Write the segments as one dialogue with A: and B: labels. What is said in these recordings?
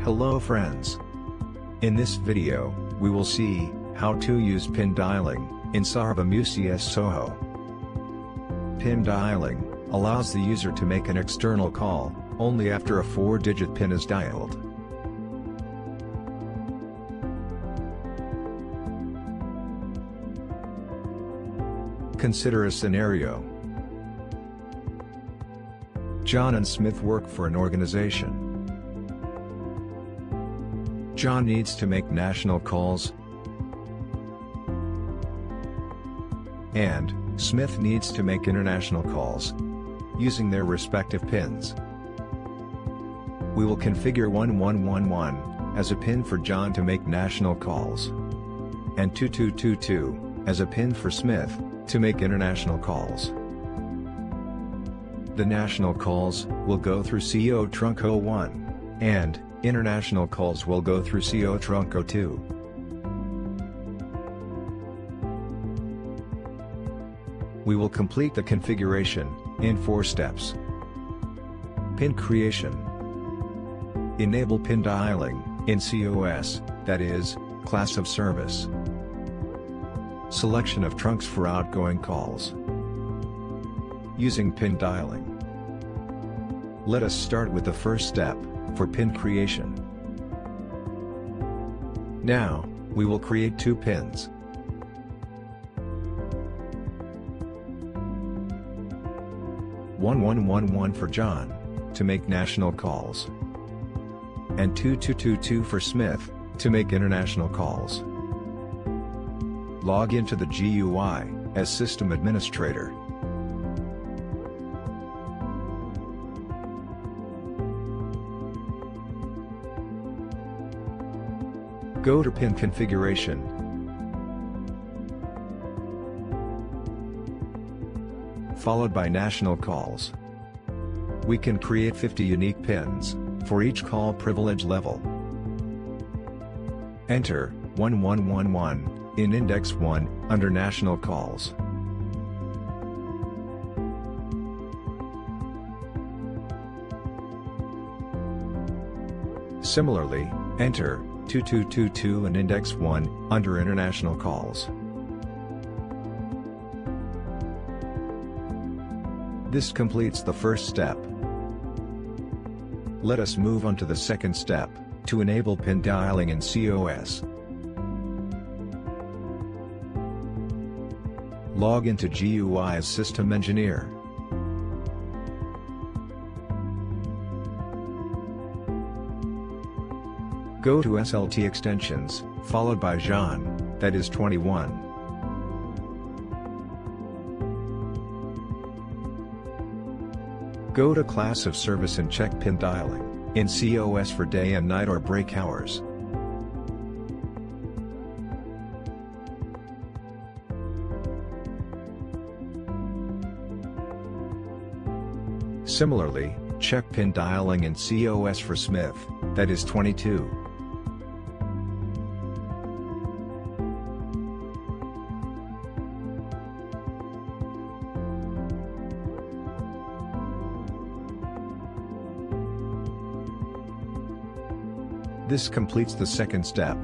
A: Hello friends. In this video, we will see how to use pin dialing in SARVAM UCS SOHO. Pin dialing allows the user to make an external call only after a 4-digit pin is dialed. Consider a scenario. John and Smith work for an organization. John needs to make national calls, and Smith needs to make international calls, using their respective pins. We will configure 1111 as a pin for John to make national calls, and 2222 as a pin for Smith to make international calls. The national calls will go through CO trunk 01, and international calls will go through CO trunk 02. We will complete the configuration in 4 steps. Pin creation. Enable pin dialing in COS, that is, class of service. Selection of trunks for outgoing calls. Using pin dialing. Let us start with the first step, for pin creation. Now, we will create 2 pins. "1111" for John, to make national calls, and 2222 for Smith, to make international calls. Log into the GUI as System Administrator. Go to Pin Configuration. Followed by National Calls. We can create 50 unique pins for each call privilege level. Enter 1111 in Index 1 under National Calls. Similarly, enter 2222 in Index 1 under International Calls. This completes the first step. Let us move on to the second step, to enable pin dialing in COS. Log into GUI as System Engineer. Go to SLT Extensions, followed by John, that is 21. Go to Class of Service and check pin dialing in COS for day and night or break hours. Similarly, check pin dialing in COS for Smith, that is 22. This completes the second step.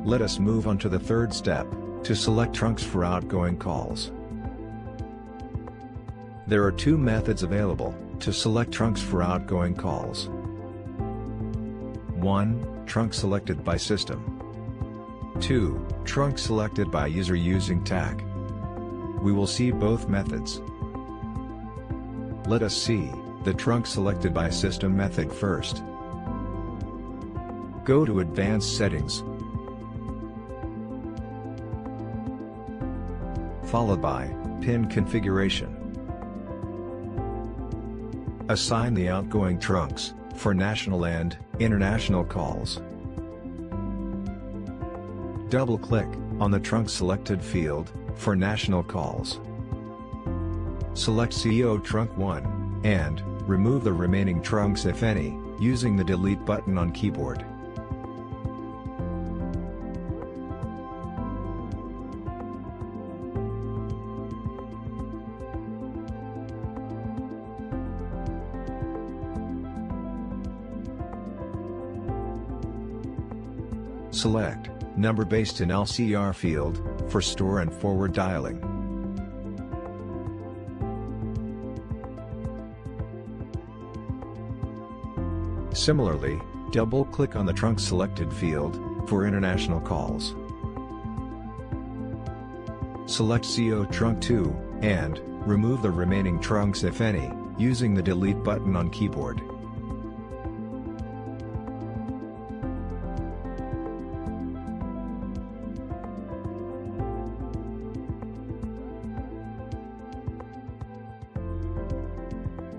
A: Let us move on to the third step, to select trunks for outgoing calls. There are 2 methods available to select trunks for outgoing calls. 1. Trunk selected by system. 2. Trunk selected by user using TAC. We will see both methods. Let us see the trunk selected by system method first. Go to Advanced Settings, followed by Pin Configuration. Assign the outgoing trunks for national and international calls. Double-click on the trunk selected field for national calls. Select CO trunk 1, and remove the remaining trunks if any, using the Delete button on keyboard. Select number based in LCR field for store and forward dialing. Similarly, double-click on the trunk selected field for international calls. Select CO Trunk 2, and remove the remaining trunks if any, using the Delete button on keyboard.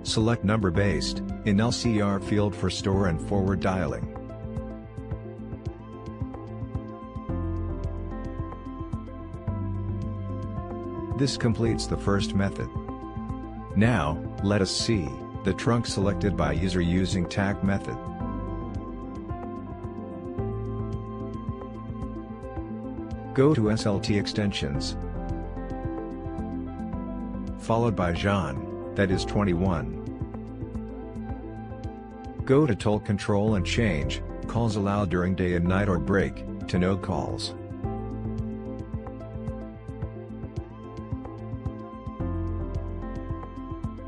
A: Select number based in LCR field for store and forward dialing. This completes the first method. Now, let us see the trunk selected by user using TAC method. Go to SLT extensions, followed by Jean, that is 21. Go to toll control and change calls allowed during day and night or break to no calls.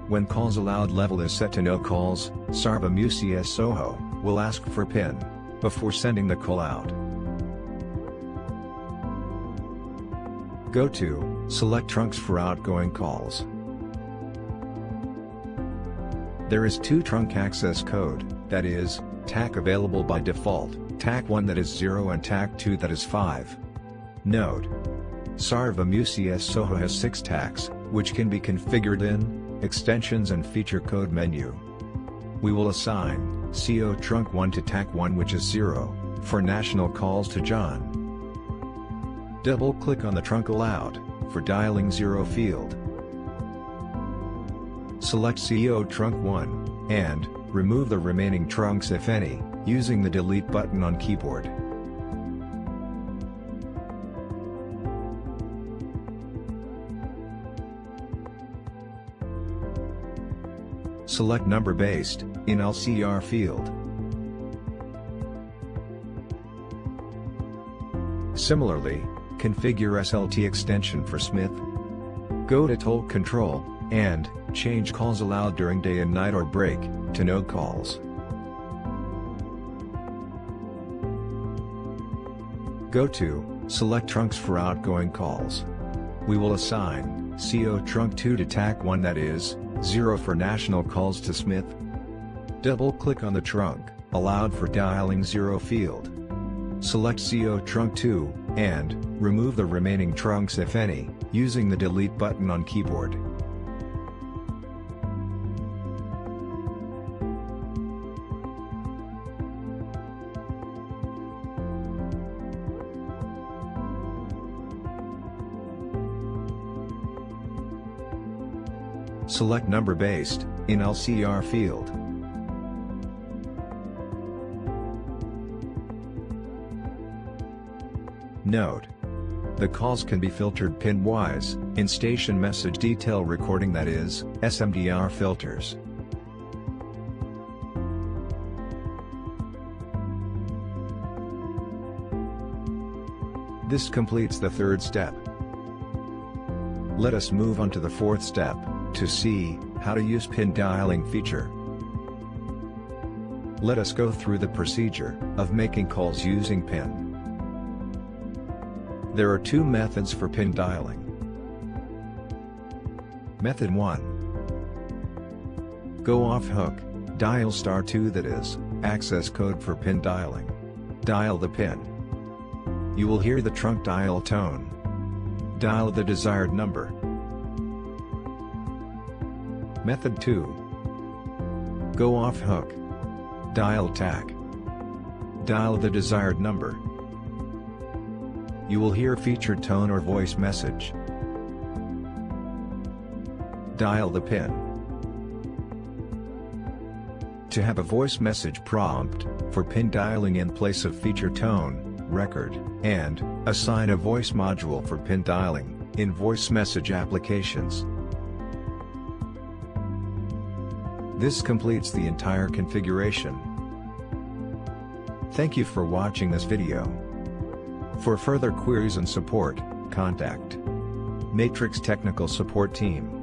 A: When calls allowed level is set to no calls, SARVAM UCS SOHO will ask for PIN before sending the call out. Go to select trunks for outgoing calls. There is 2 trunk access code, that is, TAC available by default, TAC 1 that is 0 and TAC 2 that is 5. Note: SARVAM UCS SOHO has 6 TACs, which can be configured in Extensions and Feature Code menu. We will assign CO Trunk 1 to TAC 1, which is 0, for national calls to John. Double-click on the trunk allowed for dialing 0 field. Select CO Trunk 1, and remove the remaining trunks if any, using the Delete button on keyboard. Select number based in LCR field. Similarly, configure SLT extension for Smith. Go to toll control, and change calls allowed during day and night or break to no calls. Go to select trunks for outgoing calls. We will assign CO Trunk 2 to TAC 1, that is, 0 for national calls to Smith. Double-click on the trunk allowed for dialing 0 field. Select CO Trunk 2, and remove the remaining trunks if any, using the Delete button on keyboard. Select number based in LCR field. Note: the calls can be filtered pin-wise in station message detail recording, that is, SMDR filters. This completes the third step. Let us move on to the fourth step, to see how to use PIN dialing feature. Let us go through the procedure of making calls using PIN. There are 2 methods for PIN dialing. Method 1. Go off hook, dial *2, that is, access code for PIN dialing. Dial the PIN. You will hear the trunk dial tone. Dial the desired number. Method 2. Go off hook. Dial TAC. Dial the desired number. You will hear featured tone or voice message. Dial the PIN. To have a voice message prompt for PIN dialing in place of feature tone, record, and assign a voice module for PIN dialing in voice message applications. This completes the entire configuration. Thank you for watching this video. For further queries and support, contact Matrix Technical Support Team.